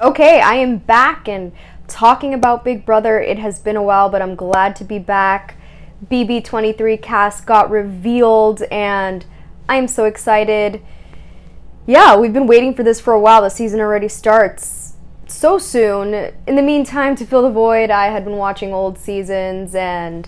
Okay, I am back and talking about Big Brother. It has been a while, but I'm glad to be back. BB23 cast got revealed, and I am so excited. Yeah, we've been waiting for this for a while. The season already starts so soon. In the meantime, to fill the void, I had been watching old seasons, and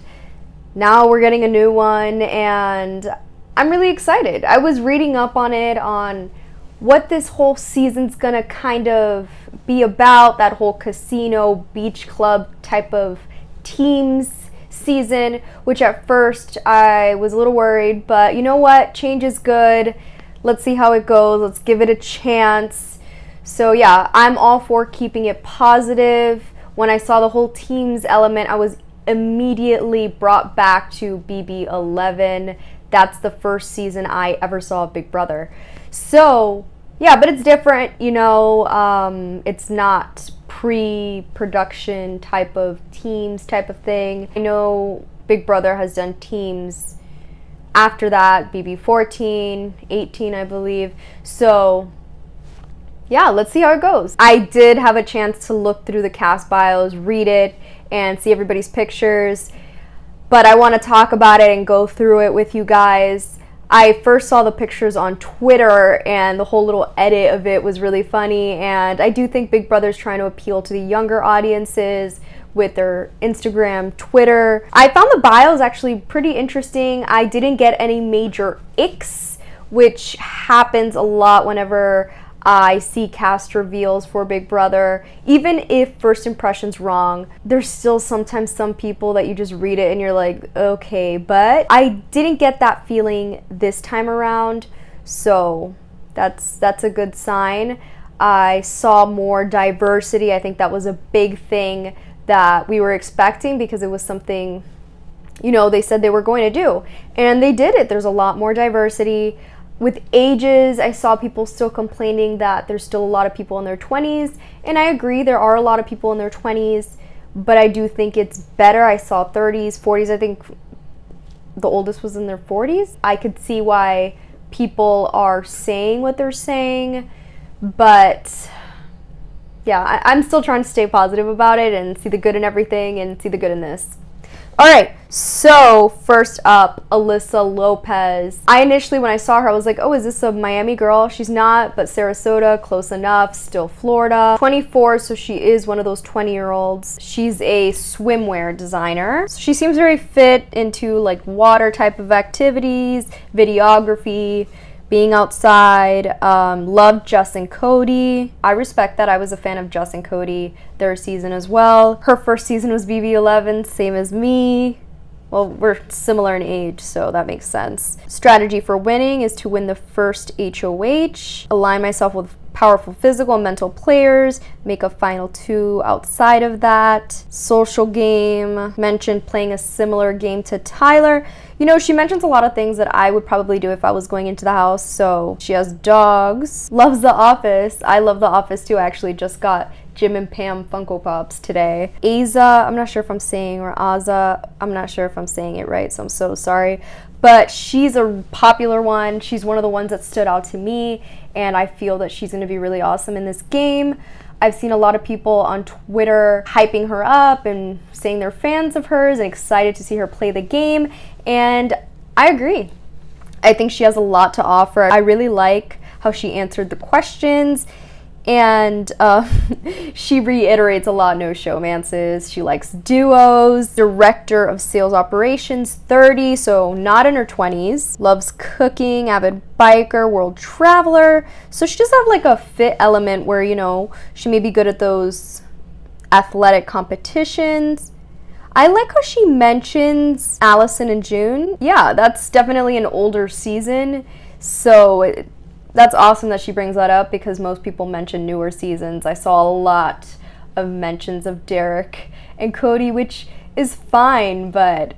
now we're getting a new one, and I'm really excited. I was reading up on it, on what this whole season's gonna kind of be about, that whole casino beach club type of teams season, which at first I was a little worried, but you know what? Change is good. Let's see how it goes. Let's give it a chance. So yeah, I'm all for keeping it positive. When I saw the whole teams element, I was immediately brought back to BB11. That's the first season I ever saw of Big Brother. So, yeah, but it's different, it's not pre-production type of teams type of thing. I know Big Brother has done teams after that, BB14, 18, I believe. So, yeah, let's see how it goes. I did have a chance to look through the cast bios, read it, and see everybody's pictures, but I want to talk about it and go through it with you guys. I first saw the pictures on Twitter, and the whole little edit of it was really funny, and I do think Big Brother's trying to appeal to the younger audiences with their Instagram, Twitter. I found the bios actually pretty interesting. I didn't get any major icks, which happens a lot whenever I see cast reveals for Big Brother. Even if first impression's wrong, there's still sometimes some people that you just read it and you're like, okay, but I didn't get that feeling this time around, so that's a good sign. I saw more diversity. I think that was a big thing that we were expecting, because it was something, they said they were going to do, and they did it. There's a lot more diversity. With ages, I saw people still complaining that there's still a lot of people in their 20s, and I agree, there are a lot of people in their 20s, but I do think it's better. I saw 30s, 40s, I think the oldest was in their 40s. I could see why people are saying what they're saying, but yeah, I'm still trying to stay positive about it and see the good in everything and see the good in this. All right, so first up, Alyssa Lopez. I initially, when I saw her, I was like, oh, is this a Miami girl? She's not, but Sarasota, close enough, still Florida. 24, so she is one of those 20-year-olds. She's a swimwear designer. So she seems very fit into like water type of activities, videography, being outside. Loved Jess and Cody. I respect that. I was a fan of Jess and Cody their season as well. Her first season was BB11, same as me. Well, we're similar in age, so that makes sense. Strategy for winning is to win the first HOH, align myself with powerful physical and mental players, make a final 2 outside of that. Social game, mentioned playing a similar game to Tyler. She mentions a lot of things that I would probably do if I was going into the house. So she has dogs, loves The Office. I love The Office too. I actually just got Jim and Pam Funko Pops today. Aza, I'm not sure if I'm saying, or Aza, I'm not sure if I'm saying it right, so I'm so sorry. But she's a popular one. She's one of the ones that stood out to me, and I feel that she's going to be really awesome in this game. I've seen a lot of people on Twitter hyping her up and saying they're fans of hers and excited to see her play the game, and I agree. I think she has a lot to offer. I really like how she answered the questions, and she reiterates a lot, no showmances. She likes duos. Director of Sales Operations, 30, so not in her 20s. Loves cooking, avid biker, world traveler. So she does have like a fit element where, she may be good at those athletic competitions. I like how she mentions Allison and June. Yeah, that's definitely an older season, so that's awesome that she brings that up, because most people mention newer seasons. I saw a lot of mentions of Derrick and Cody, which is fine, but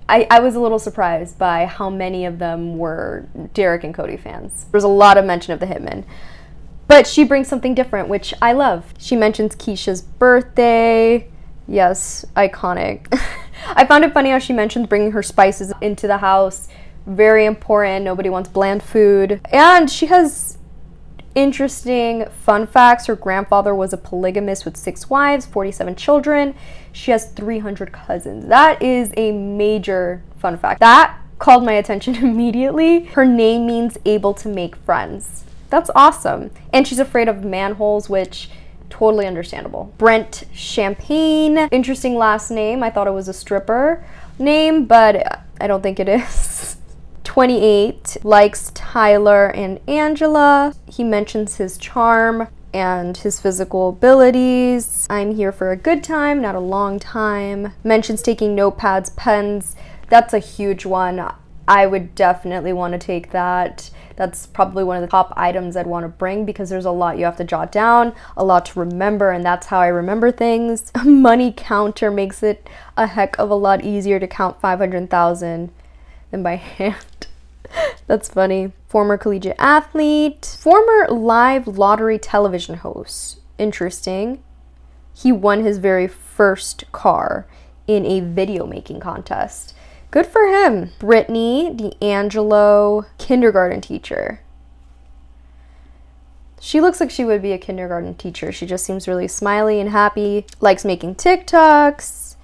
I was a little surprised by how many of them were Derrick and Cody fans. There's a lot of mention of the Hitman, but she brings something different, which I love. She mentions Keisha's birthday. Yes, iconic. I found it funny how she mentions bringing her spices into the house. Very important. Nobody wants bland food. And she has Interesting fun facts. Her grandfather was a polygamist with 6 wives, 47 children. She has 300 cousins. That is a major fun fact. That called my attention immediately. Her name means able to make friends. That's awesome. And she's afraid of manholes, which totally understandable. Brent Champagne. Interesting last name. I thought it was a stripper name, but I don't think it is. 28, likes Tyler and Angela. He mentions his charm and his physical abilities. I'm here for a good time, not a long time. Mentions taking notepads, pens. That's a huge one. I would definitely want to take that. That's probably one of the top items I'd want to bring because there's a lot you have to jot down, a lot to remember, and that's how I remember things. A money counter makes it a heck of a lot easier to count 500,000 than by hand. That's funny. Former collegiate athlete. Former live lottery television host. Interesting. He won his very first car in a video making contest. Good for him. Brittany Dangelo, kindergarten teacher. She looks like she would be a kindergarten teacher. She just seems really smiley and happy. Likes making TikToks,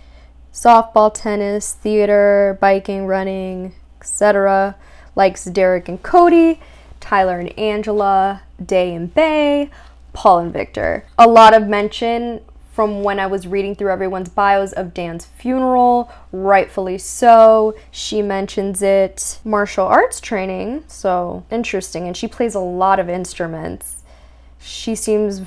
softball, tennis, theater, biking, running, etc. Likes Derrick and Cody, Tyler and Angela, Day and Bay, Paul and Victor. A lot of mention from when I was reading through everyone's bios of Dan's funeral, rightfully so. She mentions it. Martial arts training, so interesting. And she plays a lot of instruments. She seems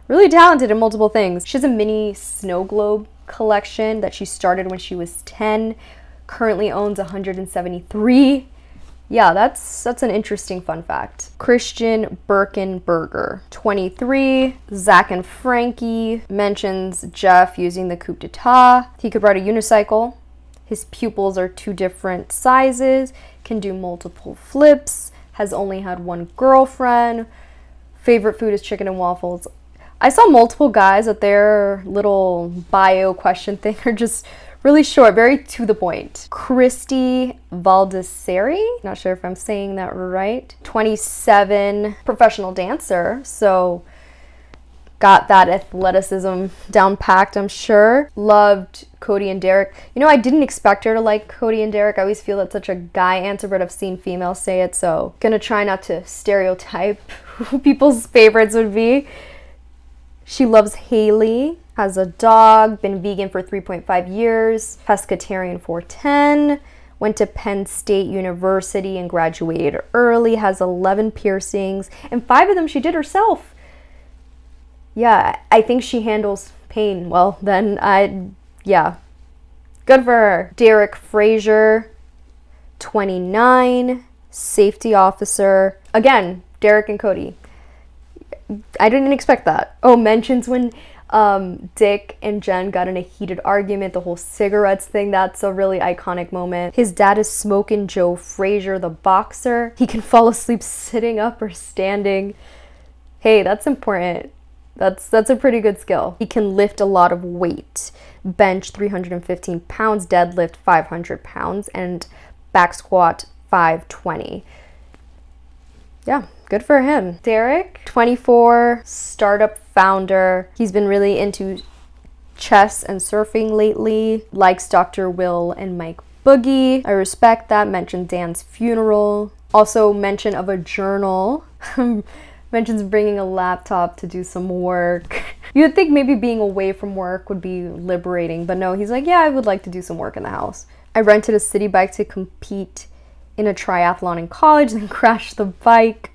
really talented in multiple things. She has a mini snow globe collection that she started when she was 10, currently owns 173. Yeah, that's an interesting fun fact. Christian Birkenberger, 23. Zach and Frankie mentions Jeff using the coupe d'etat. He could ride a unicycle. His pupils are 2 different sizes. Can do multiple flips. Has only had 1 girlfriend. Favorite food is chicken and waffles. I saw multiple guys that their little bio question thing are just really short, very to the point. Christinavaldiserri, not sure if I'm saying that right. 27, professional dancer, so got that athleticism down packed, I'm sure. Loved Cody and Derrick. You know, I didn't expect her to like Cody and Derrick. I always feel that's such a guy answer, but I've seen females say it, so gonna try not to stereotype who people's favorites would be. She loves Haley. Has a dog, been vegan for 3.5 years, pescatarian for 10, went to Penn State University and graduated early, has 11 piercings, and 5 of them she did herself. Yeah, I think she handles pain well, yeah. Good for her. Derrick Frazier, 29, safety officer. Again, Derrick and Cody. I didn't expect that. Oh, mentions when Dick and Jen got in a heated argument, the whole cigarettes thing, that's a really iconic moment. His dad is Smokin' Joe Frazier, the boxer. He can fall asleep sitting up or standing. Hey, that's important. That's a pretty good skill. He can lift a lot of weight. Bench 315 pounds, deadlift 500 pounds, and back squat 520. Yeah, good for him. Derrick, 24, startup founder. He's been really into chess and surfing lately. Likes Dr. Will and Mike Boogie. I respect that. Mentioned Dan's funeral. Also mention of a journal. Mentions bringing a laptop to do some work. You'd think maybe being away from work would be liberating, but no, he's like, yeah, I would like to do some work in the house. I rented a city bike to compete in a triathlon in college, then crashed the bike.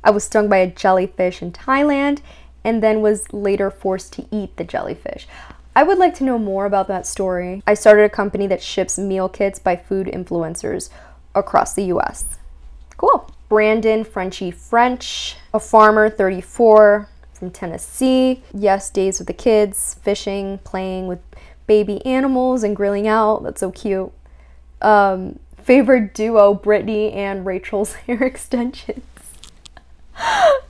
I was stung by a jellyfish in Thailand and then was later forced to eat the jellyfish. I would like to know more about that story. I started a company that ships meal kits by food influencers across the US. Cool. Brandon Frenchie French, a farmer, 34, from Tennessee. Yes, days with the kids, fishing, playing with baby animals and grilling out. That's so cute. Favorite duo, Brittany and Rachel's hair extensions.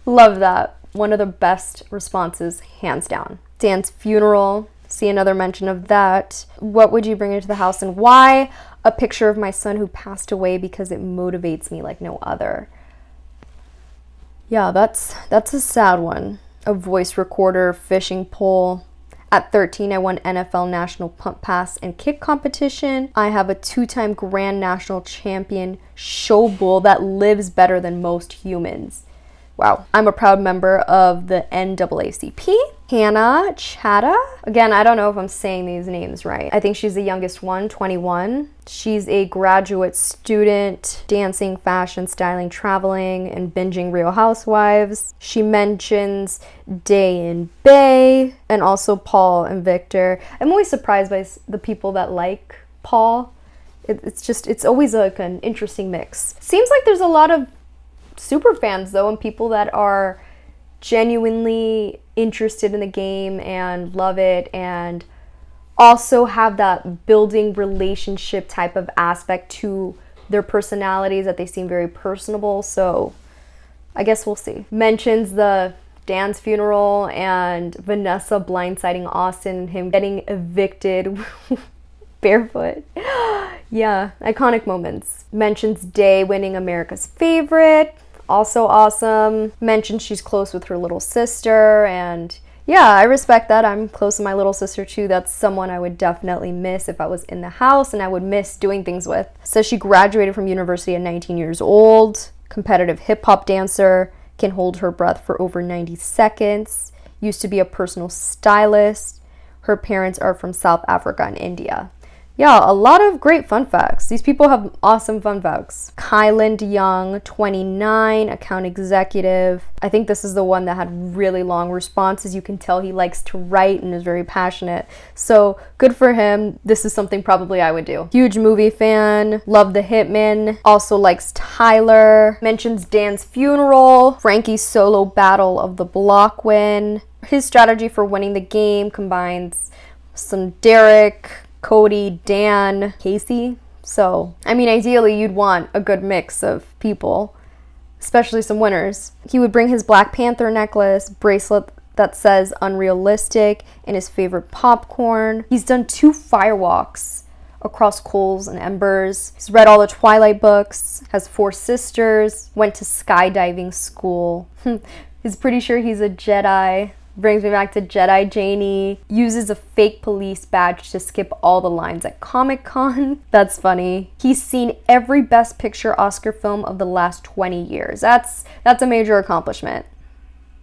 Love that. One of the best responses, hands down. Dan's funeral. See another mention of that. What would you bring into the house and why? A picture of my son who passed away because it motivates me like no other. Yeah, that's a sad one. A voice recorder, fishing pole. At 13, I won NFL National Punt Pass and Kick Competition. I have a 2-time Grand National Champion show bull that lives better than most humans. Wow. I'm a proud member of the NAACP. Hannah Chatta. Again, I don't know if I'm saying these names right. I think she's the youngest one, 21. She's a graduate student, dancing, fashion, styling, traveling, and binging Real Housewives. She mentions Day and Bay, and also Paul and Victor. I'm always surprised by the people that like Paul. It's always like an interesting mix. Seems like there's a lot of super fans though, and people that are genuinely interested in the game and love it, and also have that building relationship type of aspect to their personalities, that they seem very personable. So I guess we'll see. Mentions the Dan's funeral and Vanessa blindsiding Austin, him getting evicted barefoot. Yeah, iconic moments. Mentions Day winning America's Favorite. Also awesome. Mentions she's close with her little sister, and yeah, I respect that. I'm close to my little sister too. That's someone I would definitely miss if I was in the house, and I would miss doing things with. Says she graduated from university at 19 years old. Competitive hip-hop dancer. Can hold her breath for over 90 seconds. Used to be a personal stylist. Her parents are from South Africa and India. Yeah, a lot of great fun facts. These people have awesome fun facts. Caylin Young, 29, account executive. I think this is the one that had really long responses. You can tell he likes to write and is very passionate. So good for him. This is something probably I would do. Huge movie fan. Love The Hitman. Also likes Tyler. Mentions Dan's funeral. Frankie's solo battle of the block win. His strategy for winning the game combines some Derrick, Cody, Dan, Casey. So, I mean, ideally you'd want a good mix of people, especially some winners. He would bring his Black Panther necklace, bracelet that says unrealistic, and his favorite popcorn. He's done 2 firewalks across coals and embers. He's read all the Twilight books, has 4 sisters, went to skydiving school. He's pretty sure he's a Jedi. Brings me back to Jedi Janie. Uses a fake police badge to skip all the lines at Comic-Con. That's funny. He's seen every Best Picture Oscar film of the last 20 years. That's a major accomplishment.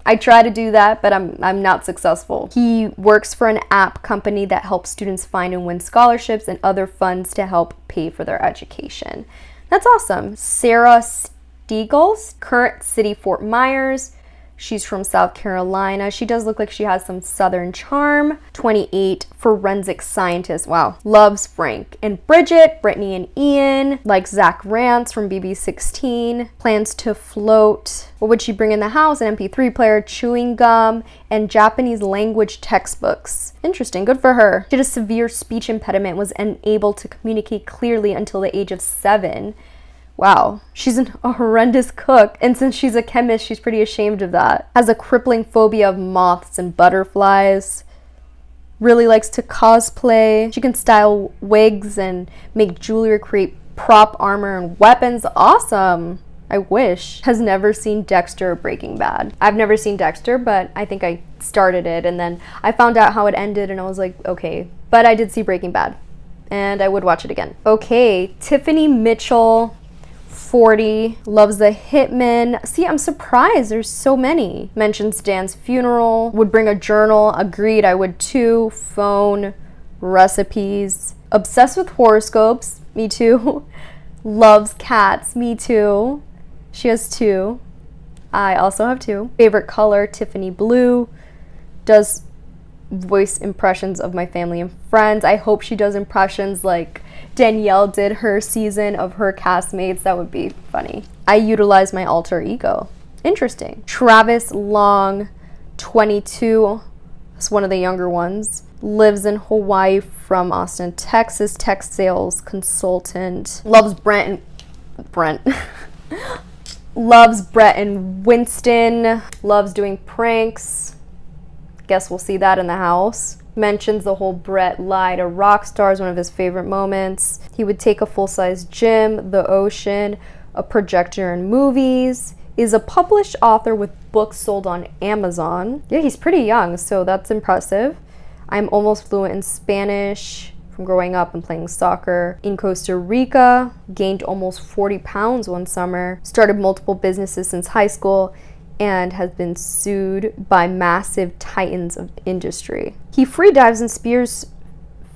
I try to do that, but I'm not successful. He works for an app company that helps students find and win scholarships and other funds to help pay for their education. That's awesome. Sarah Stiegels, current city Fort Myers. She's from South Carolina. She does look like she has some southern charm. 28, forensic scientist. Wow. Loves Frank and Bridget, Brittany and Ian. Likes Zach Rance from BB16. Plans to float. What would she bring in the house? An MP3 player, chewing gum, and Japanese language textbooks. Interesting. Good for her. She had a severe speech impediment, was unable to communicate clearly until the age of 7. Wow, she's a horrendous cook, and since she's a chemist, she's pretty ashamed of that. Has a crippling phobia of moths and butterflies. Really likes to cosplay. She can style wigs and make jewelry, create prop armor and weapons. Awesome. I wish. Has never seen Dexter or Breaking Bad. I've never seen Dexter, but I think I started it, and then I found out how it ended, and I was like, okay. But I did see Breaking Bad, and I would watch it again. Okay, Tiffany Mitchell, 40, loves The Hitman. See, I'm surprised there's so many. Mentions Dan's funeral, would bring a journal. Agreed, I would too. Phone, recipes. Obsessed with horoscopes. Me too. Loves cats. Me too. She has 2. I also have 2. Favorite color, Tiffany blue. Does voice impressions of my family and friends. I hope she does impressions like Danielle did her season of her castmates. That would be funny. I utilize my alter ego. Interesting. Travis Long, 22. It's one of the younger ones. Lives in Hawaii, from Austin, Texas. Tech sales consultant. Loves Brent. Loves Brett and Winston. Loves doing pranks. Guess we'll see that in the house. Mentions the whole Brett lie to rock stars, one of his favorite moments. He would take a full-size gym, the ocean, a projector, and movies. is a published author with books sold on Amazon. Yeah, he's pretty young, so that's impressive. I'm almost fluent in Spanish from growing up and playing soccer in Costa Rica. Gained almost 40 pounds one summer. Started multiple businesses since high school and has been sued by massive titans of industry. He free dives and spears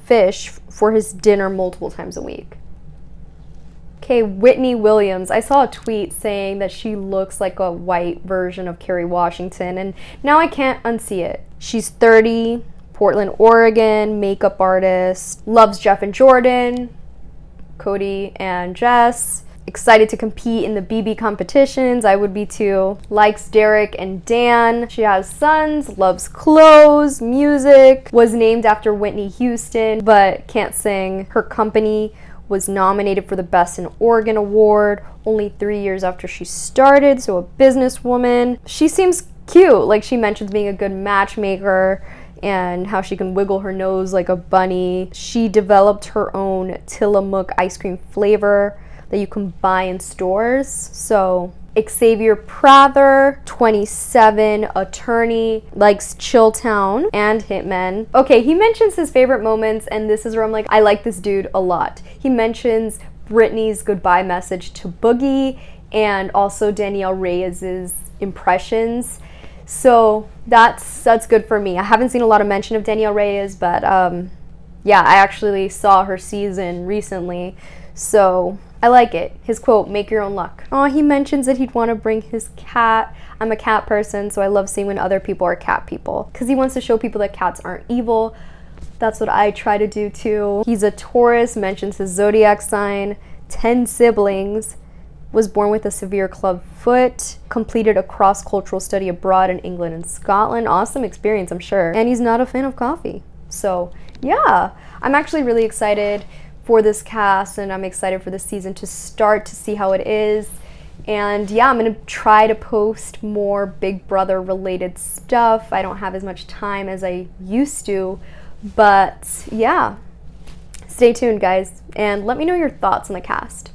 fish for his dinner multiple times a week. Okay, Whitney Williams. I saw a tweet saying that she looks like a white version of Kerry Washington, and now I can't unsee it. She's 30, Portland, Oregon, makeup artist, loves Jeff and Jordan, Cody and Jess. Excited to compete in the BB competitions. I would be too. Likes Derrick and Dan. She has sons, loves clothes, music, was named after Whitney Houston, but can't sing. Her company was nominated for the Best in Oregon award only 3 years after she started, so a businesswoman. She seems cute. Like, she mentions being a good matchmaker and how she can wiggle her nose like a bunny. She developed her own Tillamook ice cream flavor that you can buy in stores. So Xavier Prather, 27, attorney, likes Chilltown and Hitmen. Okay, he mentions his favorite moments, and this is where I'm like, I like this dude a lot. He mentions Brittany's goodbye message to Boogie and also Danielle Reyes's impressions. So that's good for me. I haven't seen a lot of mention of Danielle Reyes, but yeah, I actually saw her season recently, so I like it. His quote, "Make your own luck." Oh, he mentions that he'd want to bring his cat. I'm a cat person, so I love seeing when other people are cat people, because he wants to show people that cats aren't evil. That's what I try to do too. He's a Taurus, mentions his zodiac sign, 10 siblings, was born with a severe club foot, completed a cross-cultural study abroad in England and Scotland. Awesome experience, I'm sure. And he's not a fan of coffee. So yeah, I'm actually really excited for this cast, and I'm excited for the season to start, to see how it is. And yeah, I'm gonna try to post more Big Brother related stuff. I don't have as much time as I used to, but yeah, stay tuned guys, and let me know your thoughts on the cast.